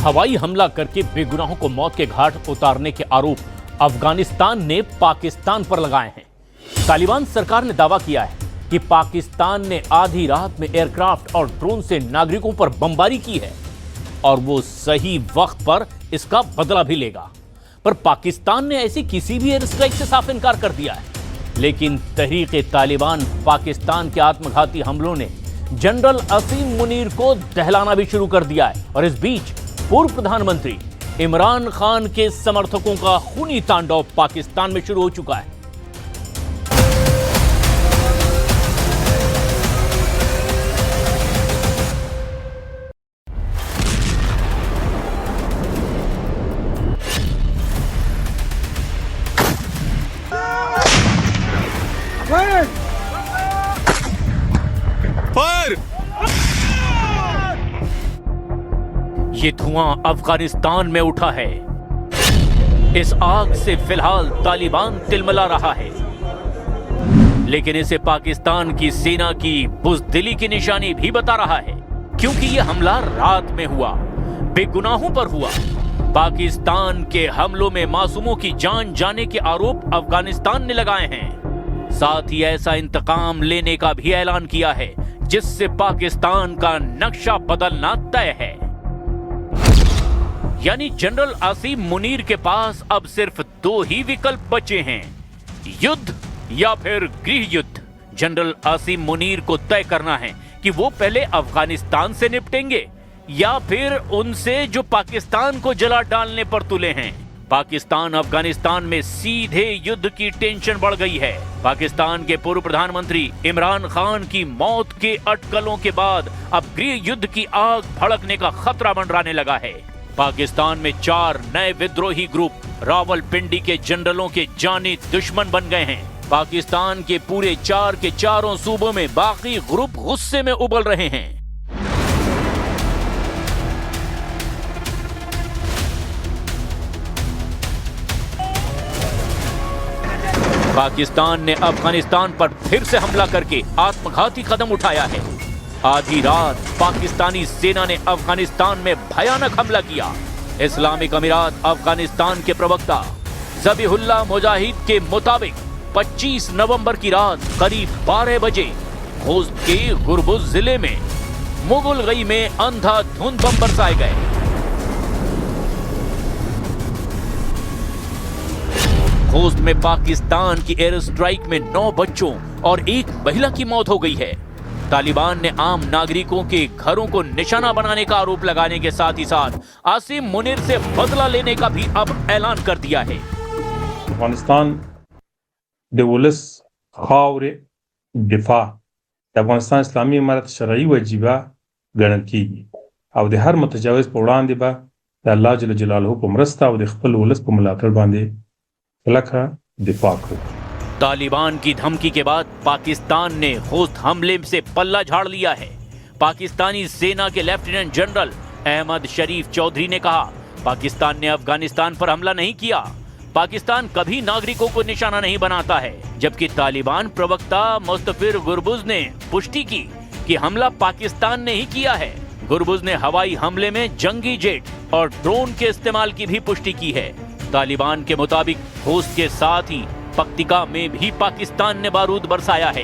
हवाई हमला करके बेगुनाहों को मौत के घाट उतारने के आरोप अफगानिस्तान ने पाकिस्तान पर लगाए हैं। तालिबान सरकार ने दावा किया है कि पाकिस्तान ने आधी रात में एयरक्राफ्ट और ड्रोन से नागरिकों पर बमबारी की है और वो सही वक्त पर इसका बदला भी लेगा। पर पाकिस्तान ने ऐसी किसी भी एयर स्ट्राइक से साफ इनकार कर दिया है। लेकिन तहरीक-ए-तालिबान पाकिस्तान के आत्मघाती हमलों ने जनरल असीम मुनीर को दहलाना भी शुरू कर दिया है और इस बीच पूर्व प्रधानमंत्री इमरान खान के समर्थकों का खूनी तांडव पाकिस्तान में शुरू हो चुका है। फायर! ये धुआं अफगानिस्तान में उठा है। इस आग से फिलहाल तालिबान तिलमिला रहा है, लेकिन इसे पाकिस्तान की सेना की बुज़दिली की निशानी भी बता रहा है, क्योंकि यह हमला रात में हुआ, बेगुनाहों पर हुआ। पाकिस्तान के हमलों में मासूमों की जान जाने के आरोप अफगानिस्तान ने लगाए हैं। साथ ही ऐसा इंतकाम लेने का भी ऐलान किया है जिससे पाकिस्तान का नक्शा बदलना तय है। यानी जनरल आसिम मुनीर के पास अब सिर्फ दो ही विकल्प बचे हैं, युद्ध या फिर गृह युद्ध। जनरल आसिम मुनीर को तय करना है कि वो पहले अफगानिस्तान से निपटेंगे या फिर उनसे जो पाकिस्तान को जला डालने पर तुले हैं। पाकिस्तान अफगानिस्तान में सीधे युद्ध की टेंशन बढ़ गई है। पाकिस्तान के पूर्व प्रधानमंत्री इमरान खान की मौत के अटकलों के बाद अब गृह युद्ध की आग भड़कने का खतरा मंडराने लगा है। पाकिस्तान में 4 नए विद्रोही ग्रुप रावलपिंडी के जनरलों के जानी दुश्मन बन गए हैं। पाकिस्तान के पूरे 4 के चारों सूबों में बाकी ग्रुप गुस्से में उबल रहे हैं। पाकिस्तान ने अफगानिस्तान पर फिर से हमला करके आत्मघाती कदम उठाया है। आधी रात पाकिस्तानी सेना ने अफगानिस्तान में भयानक हमला किया। इस्लामिक अमीरात अफगानिस्तान के प्रवक्ता ज़बीहुल्लाह मुजाहिद के मुताबिक 25 नवंबर की रात करीब 12 बजे खोस्त के गुरबुज जिले में मुगलगई में अंधाधुंध बम बरसाए गए। खोस्त में पाकिस्तान की एयर स्ट्राइक में 9 बच्चों और 1 महिला की मौत हो गई है। तालिबान ने आम नागरिकों के घरों को निशाना बनाने का आरोप लगाने के साथ ही साथ आसिम मुनीर से बदला लेने का भी अब ऐलान कर दिया है। अफगानिस्तान दौलस खावरे दिफा अफगानिस्तान इस्लामी इमारत शरई वजीबा गणल कीगी और द हर मुतजाविज पर वड़ांदे बा अल्लाह जल जलालहु को मरस्ता और द खपल वलस को मलाकर बांधे लखा दिफा को। तालिबान की धमकी के बाद पाकिस्तान ने खोस्त हमले से पल्ला झाड़ लिया है। पाकिस्तानी सेना के लेफ्टिनेंट जनरल अहमद शरीफ चौधरी ने कहा, पाकिस्तान ने अफगानिस्तान पर हमला नहीं किया। पाकिस्तान कभी नागरिकों को निशाना नहीं बनाता है। जबकि तालिबान प्रवक्ता मुस्तफिर गुरबुज ने पुष्टि की कि हमला पाकिस्तान ने ही किया है। गुरबुज ने हवाई हमले में जंगी जेट और ड्रोन के इस्तेमाल की भी पुष्टि की है। तालिबान के मुताबिक खोस्त के साथ ही पक्तिका में भी पाकिस्तान ने बारूद बरसाया है।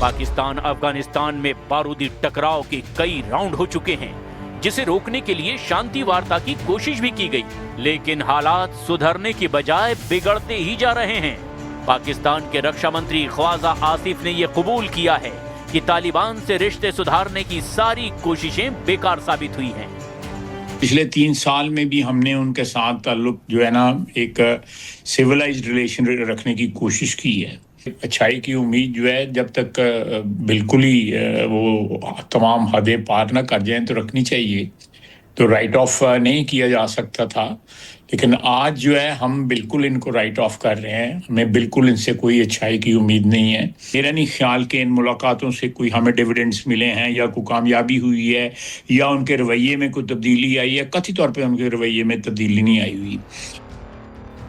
पाकिस्तान अफगानिस्तान में बारूदी टकराव के कई राउंड हो चुके हैं, जिसे रोकने के लिए शांति वार्ता की कोशिश भी की गई, लेकिन हालात सुधरने की बजाय बिगड़ते ही जा रहे हैं। पाकिस्तान के रक्षा मंत्री ख्वाजा आसिफ ने यह कबूल किया है कि तालिबान से रिश्ते सुधारने की सारी कोशिशें बेकार साबित हुई हैं। पिछले 3 साल में भी हमने उनके साथ ताल्लुक जो है ना एक सिविलाइज्ड रिलेशन रखने की कोशिश की है। अच्छाई की उम्मीद जो है जब तक बिल्कुल ही वो तमाम हदें पार ना कर जाएं तो रखनी चाहिए, तो राइट ऑफ नहीं किया जा सकता था, लेकिन आज जो है हम बिल्कुल इनको राइट ऑफ कर रहे हैं। हमें बिल्कुल इनसे कोई अच्छाई की उम्मीद नहीं है। मेरा नहीं ख्याल कि इन मुलाकातों से कोई हमें डिविडेंड्स मिले हैं या कोई कामयाबी हुई है या उनके रवैये में कोई तब्दीली आई है। कथित तौर पे उनके रवैये में तब्दीली नहीं आई हुई।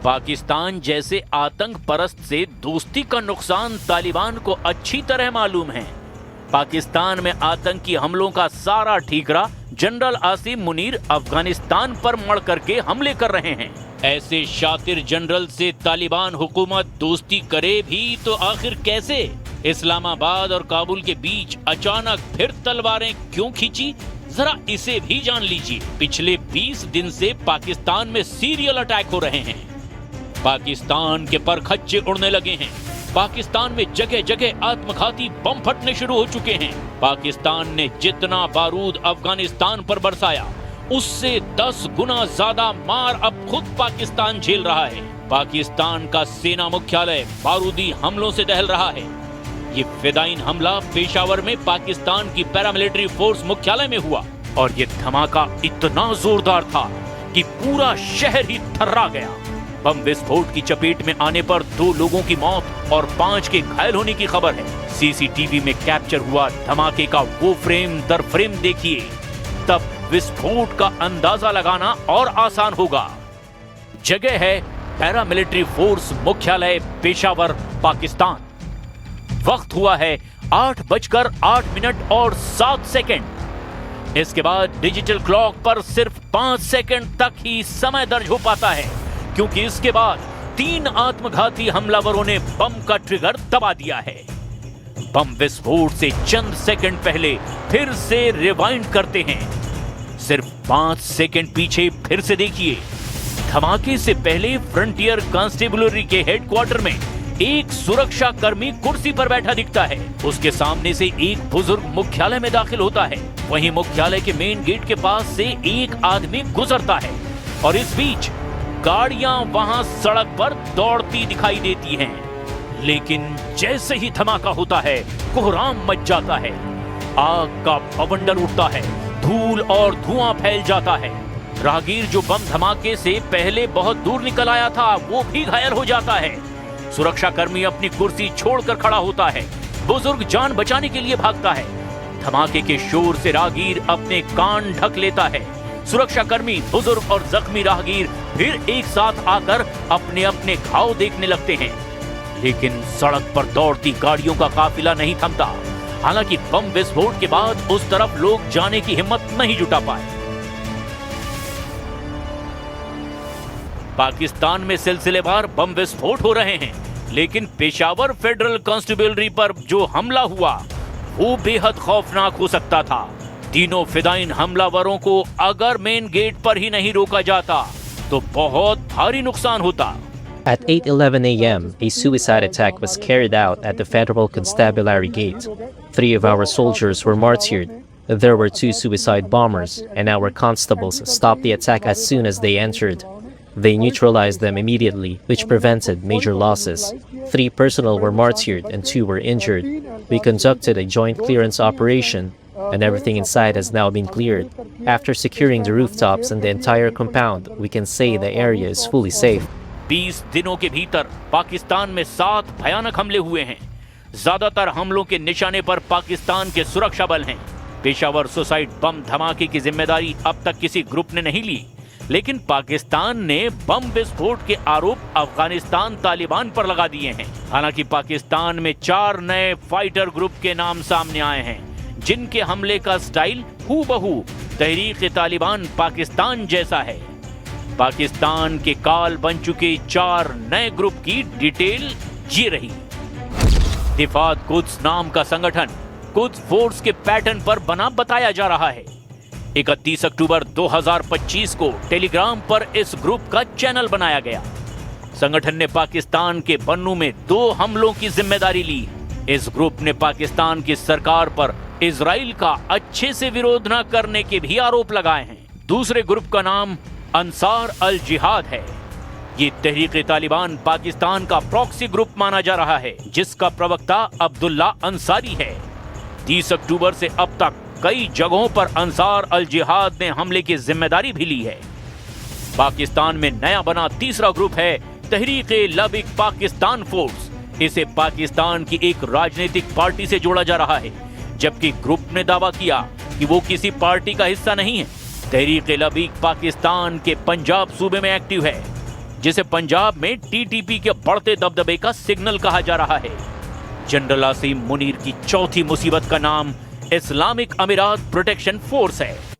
पाकिस्तान जैसे आतंक परस्त से दोस्ती का नुकसान तालिबान को अच्छी तरह मालूम है। पाकिस्तान में आतंकी हमलों का सारा ठीकरा जनरल आसिम मुनीर अफगानिस्तान पर मड़ करके हमले कर रहे हैं। ऐसे शातिर जनरल से तालिबान हुकूमत दोस्ती करे भी तो आखिर कैसे? इस्लामाबाद और काबुल के बीच अचानक फिर तलवारें क्यों खींची, जरा इसे भी जान लीजिए। पिछले 20 दिन से पाकिस्तान में सीरियल अटैक हो रहे हैं। पाकिस्तान के परखच्चे उड़ने लगे हैं। पाकिस्तान में जगह जगह आत्मघाती बम फटने शुरू हो चुके हैं। पाकिस्तान ने जितना बारूद अफगानिस्तान पर बरसाया उससे 10 गुना ज्यादा मार अब खुद पाकिस्तान झेल रहा है। पाकिस्तान का सेना मुख्यालय बारूदी हमलों से दहल रहा है। ये फिदाइन हमला पेशावर में पाकिस्तान की पैरामिलिट्री फोर्स मुख्यालय में हुआ और ये धमाका इतना जोरदार था कि पूरा शहर ही थर्रा गया। बम विस्फोट की चपेट में आने पर 2 लोगों की मौत और 5 के घायल होने की खबर है। सीसीटीवी में कैप्चर हुआ धमाके का वो फ्रेम दर फ्रेम देखिए, तब विस्फोट का अंदाजा लगाना और आसान होगा। जगह है पैरामिलिट्री फोर्स मुख्यालय पेशावर, पाकिस्तान। वक्त हुआ है 8:08 और 7 सेकंड। इसके बाद डिजिटल क्लॉक पर सिर्फ 5 सेकंड तक ही समय दर्ज हो पाता है, क्योंकि इसके बाद 3 आत्मघाती हमलावरों ने बम का ट्रिगर दबा दिया है। बम विस्फोट से चंद सेकंड पहले फिर से रिवाइंड करते हैं। सिर्फ 5 सेकंड पीछे फिर से देखिए। धमाके से पहले फ्रंटियर कांस्टेबलरी के हेडक्वार्टर में एक सुरक्षा कर्मी कुर्सी पर बैठा दिखता है। उसके सामने से एक बुजुर्ग मुख्यालय में दाखिल होता है। वहीं मुख्यालय के मेन गेट के पास से एक आदमी गुजरता है और इस बीच गाड़ियां वहां सड़क पर दौड़ती दिखाई देती हैं। लेकिन जैसे ही धमाका होता है कोहराम मच जाता है। आग का बवंडर उठता है, धूल और धुआं फैल जाता है। राहगीर जो बम धमाके से पहले बहुत दूर निकल आया था वो भी घायल हो जाता है। सुरक्षा कर्मी अपनी कुर्सी छोड़कर खड़ा होता है। बुजुर्ग जान बचाने के लिए भागता है। धमाके के शोर से राहगीर अपने कान ढक लेता है। सुरक्षा कर्मी, बुजुर्ग और जख्मी राहगीर फिर एक साथ आकर अपने अपने घाव देखने लगते हैं। लेकिन सड़क पर दौड़ती गाड़ियों का काफिला नहीं थमता। हालांकि बम विस्फोट के बाद उस तरफ लोग जाने की हिम्मत नहीं जुटा पाए। पाकिस्तान में सिलसिलेवार बम विस्फोट हो रहे हैं, लेकिन पेशावर फेडरल कांस्टेबलरी पर जो हमला हुआ वो बेहद खौफनाक हो सकता था। तीनों फिदाइन हमलावरों को अगर मेन गेट पर ही नहीं रोका जाता तो बहुत भारी नुकसान होता। At 8:11 a.m., a suicide attack was carried out at the Federal Constabulary Gate. 3 of our soldiers were martyred. There were 2 suicide bombers, and our constables stopped the attack as soon as they entered. They neutralized them immediately, which prevented major losses. 3 personnel were martyred and 2 were injured. We conducted a joint clearance operation, and everything inside has now been cleared. After securing the rooftops and the entire compound, we can say the area is fully safe. 20 दिनों के भीतर पाकिस्तान में 7 भयानक हमले हुए हैं। ज्यादातर हमलों के निशाने पर पाकिस्तान के सुरक्षा बल हैं। पेशावर सुसाइड बम धमाके की जिम्मेदारी अब तक किसी ग्रुप ने नहीं ली, लेकिन पाकिस्तान ने बम विस्फोट के आरोप अफगानिस्तान तालिबान पर लगा दिए हैं। हालांकि पाकिस्तान में 4 नए फाइटर ग्रुप के नाम सामने आए हैं, जिनके हमले का स्टाइल हूबहू तहरीक तालिबान पाकिस्तान जैसा है। पाकिस्तान के काल बन चुके 4 नए ग्रुप की डिटेल ये रही। दिफात कुद्स नाम का संगठन कुद्स फोर्स के पैटर्न पर बना बताया जा रहा है। 31 अक्टूबर 2025 को टेलीग्राम पर इस ग्रुप का चैनल बनाया गया। संगठन ने पाकिस्तान के बन्नू में 2 हमलों की जिम्मेदारी ली। इस ग्रुप ने पाकिस्तान की सरकार पर इजराइल का अच्छे से विरोध न करने के भी आरोप लगाए हैं। दूसरे ग्रुप का नाम अंसार अल जिहाद है। ये तहरीक तालिबान पाकिस्तान का प्रॉक्सी ग्रुप माना जा रहा है, जिसका प्रवक्ता अब्दुल्ला अंसारी है। 30 अक्टूबर से अब तक कई जगहों पर अंसार अल जिहाद ने हमले की जिम्मेदारी भी ली है। पाकिस्तान में नया बना तीसरा ग्रुप है तहरीक-ए-लाबिक पाकिस्तान फोर्स। इसे पाकिस्तान की एक राजनीतिक पार्टी से जोड़ा जा रहा है, जबकि ग्रुप ने दावा किया कि वो किसी पार्टी का हिस्सा नहीं है। तहरीक-ए-लाबिक पाकिस्तान के पंजाब सूबे में एक्टिव है, जिसे पंजाब में टीटीपी के बढ़ते दबदबे का सिग्नल कहा जा रहा है। जनरल आसिम मुनीर की चौथी मुसीबत का नाम इस्लामिक अमीरात प्रोटेक्शन फोर्स है।